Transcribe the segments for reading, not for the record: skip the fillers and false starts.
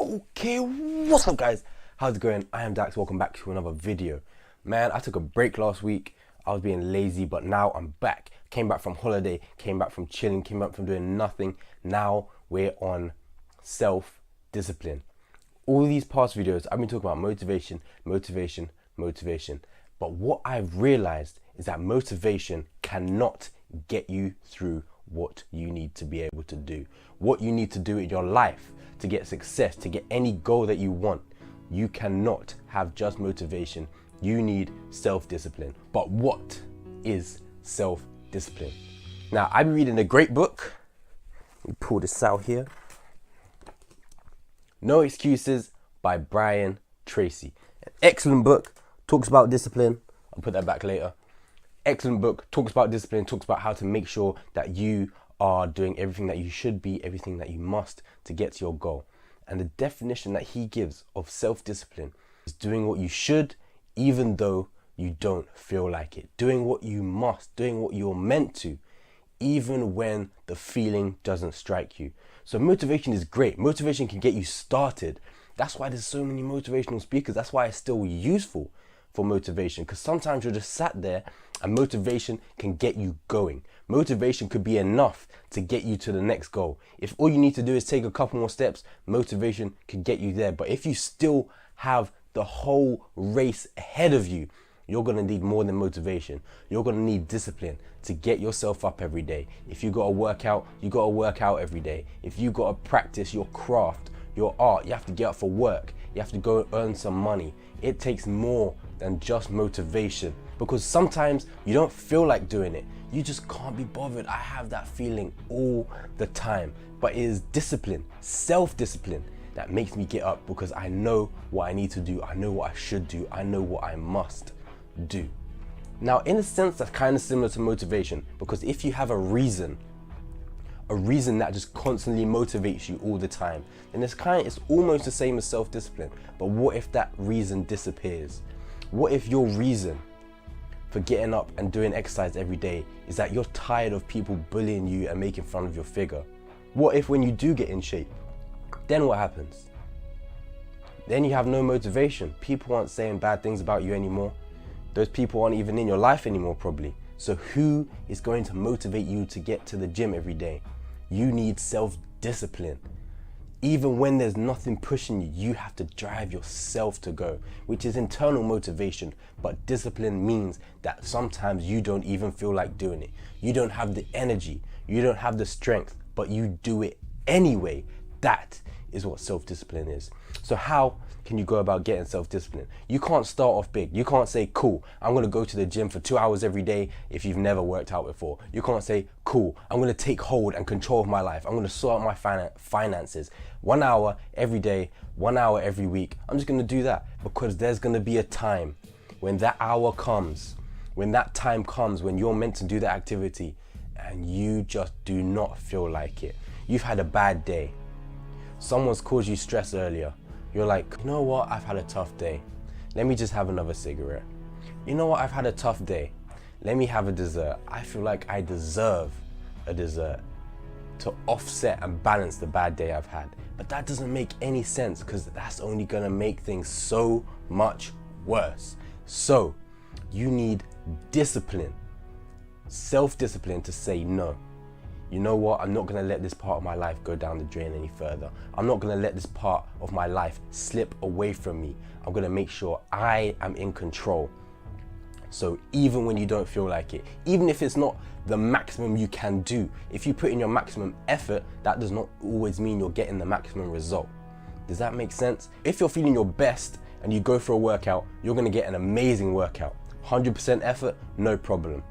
Okay, what's up guys? How's it going? I am Dax, welcome back to another video. Man, I took a break last week. I was being lazy, but now I'm back. Came back from holiday, came back from chilling, came back from doing nothing. Now we're on self-discipline. All these past videos, I've been talking about motivation. But what I've realized is that motivation cannot get you through what you need to be able to do. What you need to do in your life to get success, to get any goal that you want. You cannot have just motivation. You need self-discipline. But what is self-discipline? Now, I've been reading a great book. Let me pull this out here. No Excuses by Brian Tracy. An excellent book, talks about discipline. I'll put that back later. Excellent book, talks about discipline, talks about how to make sure that you are doing everything that you should be, everything that you must to get to your goal. And the definition that he gives of self-discipline is doing what you should, even though you don't feel like it. Doing what you must, doing what you're meant to, even when the feeling doesn't strike you. So motivation is great. Motivation can get you started. That's why there's so many motivational speakers. That's why it's still useful for motivation, because sometimes you're just sat there and motivation can get you going. Motivation could be enough to get you to the next goal. If all you need to do is take a couple more steps, motivation could get you there. But if you still have the whole race ahead of you, you're gonna need more than motivation. You're gonna need discipline to get yourself up every day. If you gotta work out, you gotta work out every day. If you gotta practice your craft, your art, you have to get up for work. You have to go earn some money. It takes more than just motivation, because sometimes you don't feel like doing it. You just can't be bothered. I have that feeling all the time. But it is discipline, self-discipline, that makes me get up, because I know what I need to do. I know what I should do. I know what I must do. Now, in a sense, that's kind of similar to motivation, because if you have a reason that just constantly motivates you all the time, then it's almost the same as self-discipline. But what if that reason disappears? What if your reason for getting up and doing exercise every day is that you're tired of people bullying you and making fun of your figure? What if when you do get in shape, then what happens? Then you have no motivation. People aren't saying bad things about you anymore. Those people aren't even in your life anymore, probably. So who is going to motivate you to get to the gym every day? You need self-discipline. Even when there's nothing pushing you, you have to drive yourself to go, which is internal motivation. But discipline means that sometimes you don't even feel like doing it. You don't have the energy, you don't have the strength, but you do it anyway. That is what self-discipline is. So how can you go about getting self-discipline? You can't start off big. You can't say, cool, I'm gonna go to the gym for 2 hours every day if you've never worked out before. You can't say, cool, I'm gonna take hold and control of my life. I'm gonna sort out my finances. 1 hour every day, 1 hour every week. I'm just gonna do that, because there's gonna be a time when that hour comes, when that time comes, when you're meant to do that activity and you just do not feel like it. You've had a bad day. Someone's caused you stress earlier. You're like, you know what, I've had a tough day. Let me just have another cigarette. You know what, I've had a tough day. Let me have a dessert. I feel like I deserve a dessert to offset and balance the bad day I've had. But that doesn't make any sense, because that's only gonna make things so much worse. So you need discipline, self-discipline to say no. You know what, I'm not gonna let this part of my life go down the drain any further. I'm not gonna let this part of my life slip away from me. I'm gonna make sure I am in control. So even when you don't feel like it, even if it's not the maximum you can do, if you put in your maximum effort, that does not always mean you're getting the maximum result. Does that make sense? If you're feeling your best and you go for a workout, you're gonna get an amazing workout. 100% effort, no problem.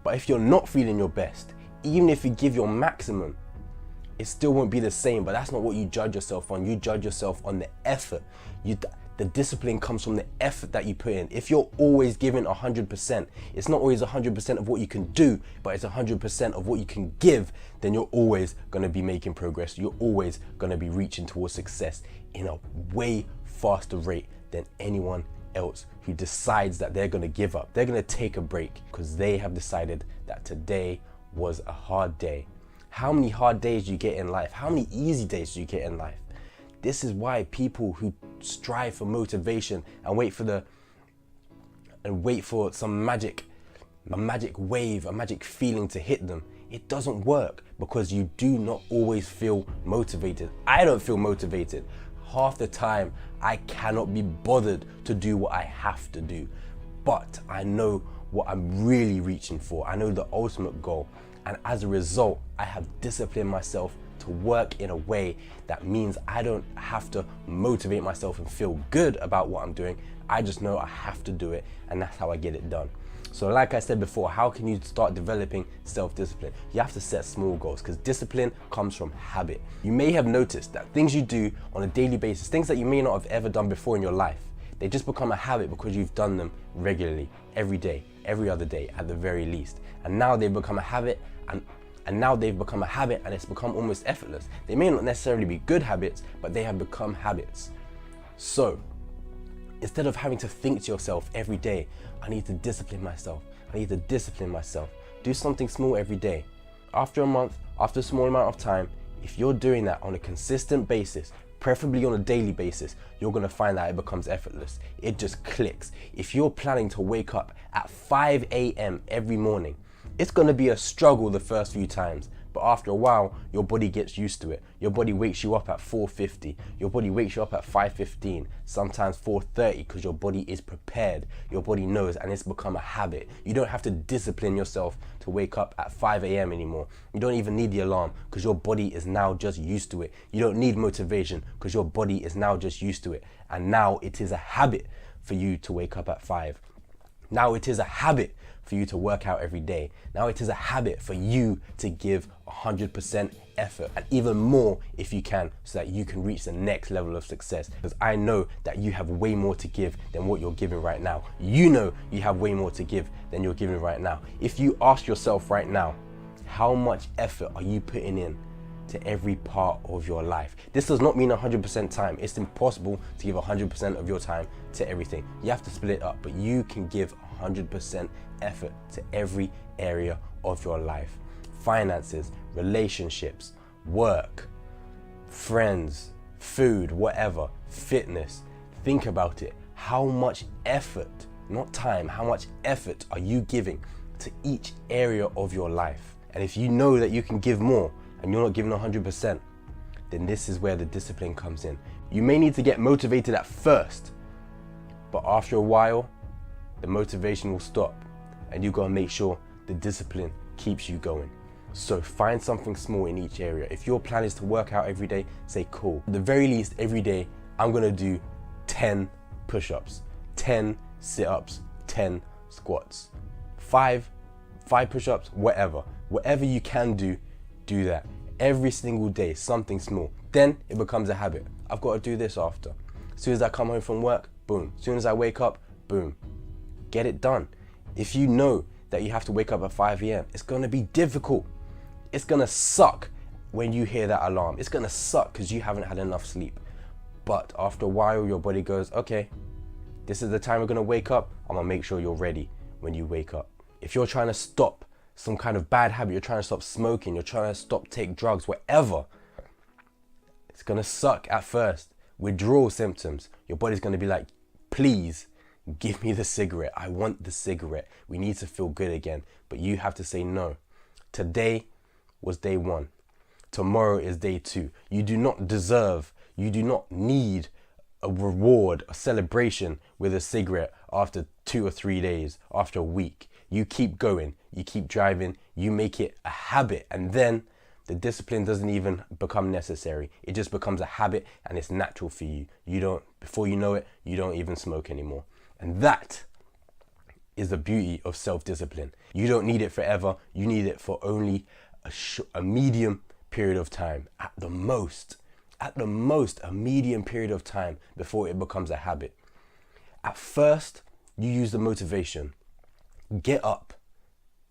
But if you're not feeling your best, even if you give your maximum, it still won't be the same. But that's not what you judge yourself on. You judge yourself on the effort. The discipline comes from the effort that you put in. If you're always giving 100%, it's not always 100% of what you can do, but it's 100% of what you can give, then you're always gonna be making progress. You're always gonna be reaching towards success in a way faster rate than anyone else who decides that they're gonna give up. They're gonna take a break because they have decided that today was a hard day. How many hard days do you get in life? How many easy days do you get in life? This is why people who strive for motivation and wait for some magic, a magic wave, a magic feeling to hit them, it doesn't work, because you do not always feel motivated. I don't feel motivated. Half the time, I cannot be bothered to do what I have to do. But I know what I'm really reaching for. I know the ultimate goal. And as a result, I have disciplined myself to work in a way that means I don't have to motivate myself and feel good about what I'm doing. I just know I have to do it, and that's how I get it done. So like I said before, how can you start developing self-discipline? You have to set small goals, because discipline comes from habit. You may have noticed that things you do on a daily basis, things that you may not have ever done before in your life, they just become a habit because you've done them regularly, every day, every other day at the very least. And now they've become a habit, and now they've become a habit, and it's become almost effortless. They may not necessarily be good habits, but they have become habits. So instead of having to think to yourself every day, I need to discipline myself, I need to discipline myself, do something small every day. After a month, after a small amount of time, if you're doing that on a consistent basis, preferably on a daily basis, you're gonna find that it becomes effortless. It just clicks. If you're planning to wake up at 5 a.m. every morning, it's gonna be a struggle the first few times, but after a while, your body gets used to it. Your body wakes you up at 4:50. Your body wakes you up at 5:15, sometimes 4:30, because your body is prepared. Your body knows, and it's become a habit. You don't have to discipline yourself to wake up at 5 a.m. anymore. You don't even need the alarm, because your body is now just used to it. You don't need motivation, because your body is now just used to it. And now it is a habit for you to wake up at 5. Now it is a habit for you to work out every day. Now it is a habit for you to give 100% effort, and even more if you can, so that you can reach the next level of success. Because I know that you have way more to give than what you're giving right now. You know you have way more to give than you're giving right now. If you ask yourself right now, how much effort are you putting in to every part of your life? This does not mean 100% time. It's impossible to give 100% of your time to everything. You have to split it up, but you can give 100% effort to every area of your life. Finances, relationships, work, friends, food, whatever, fitness. Think about it. How much effort, not time, how much effort are you giving to each area of your life? And if you know that you can give more and you're not giving 100%, then this is where the discipline comes in. You may need to get motivated at first, but after a while, the motivation will stop, and you gotta make sure the discipline keeps you going. So find something small in each area. If your plan is to work out every day, say cool. At the very least, every day, I'm gonna do 10 push-ups, 10 sit-ups, 10 squats, 5 push-ups, whatever. Whatever you can do, do that. Every single day, something small. Then it becomes a habit. I've gotta do this after. As soon as I come home from work, boom. As soon as I wake up, boom. Get it done. If you know that you have to wake up at 5 a.m., it's gonna be difficult. It's gonna suck when you hear that alarm. It's gonna suck because you haven't had enough sleep. But after a while, your body goes, okay, this is the time we're gonna wake up. I'm gonna make sure you're ready when you wake up. If you're trying to stop some kind of bad habit, you're trying to stop smoking, you're trying to stop take drugs, whatever, it's gonna suck at first. Withdrawal symptoms. Your body's gonna be like, please, give me the cigarette. I want the cigarette. We need to feel good again. But you have to say no. Today was day 1. Tomorrow is day 2. You do not deserve, you do not need a reward, a celebration with a cigarette after 2 or 3 days, after a week. You keep going, you keep driving, you make it a habit, and then the discipline doesn't even become necessary. It just becomes a habit, and it's natural for you. Before you know it, you don't even smoke anymore. And that is the beauty of self-discipline. You don't need it forever. You need it for only a medium period of time. At the most, a medium period of time before it becomes a habit. At first, you use the motivation. Get up.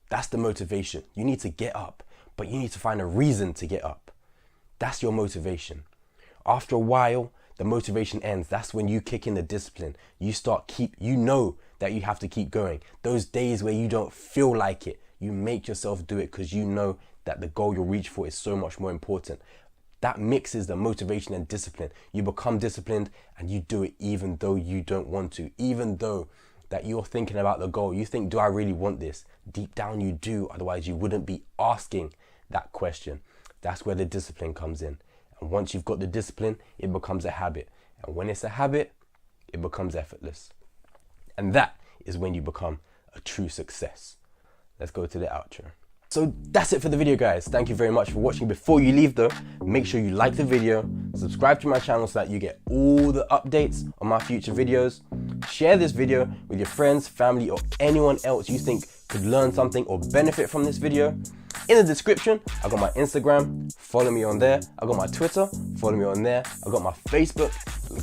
That's the motivation. You need to get up, but you need to find a reason to get up. That's your motivation. After a while, the motivation ends. That's when you kick in the discipline. You know that you have to keep going. Those days where you don't feel like it, you make yourself do it because you know that the goal you'll reach for is so much more important. That mixes the motivation and discipline. You become disciplined and you do it even though you don't want to, even though that you're thinking about the goal. You think, do I really want this? Deep down you do, otherwise you wouldn't be asking that question. That's where the discipline comes in. And once you've got the discipline, it becomes a habit. And when it's a habit, it becomes effortless. And that is when you become a true success. Let's go to the outro. So that's it for the video, guys. Thank you very much for watching. Before you leave though, make sure you like the video, subscribe to my channel so that you get all the updates on my future videos. Share this video with your friends, family, or anyone else you think could learn something or benefit from this video. In the description, I got my Instagram, follow me on there. I got my Twitter, follow me on there. I got my Facebook,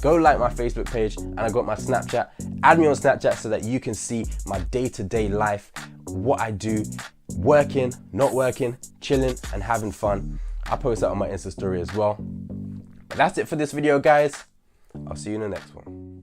go like my Facebook page, and I got my Snapchat. Add me on Snapchat so that you can see my day-to-day life, what I do, working, not working, chilling, and having fun. I post that on my Insta story as well. But that's it for this video, guys. I'll see you in the next one.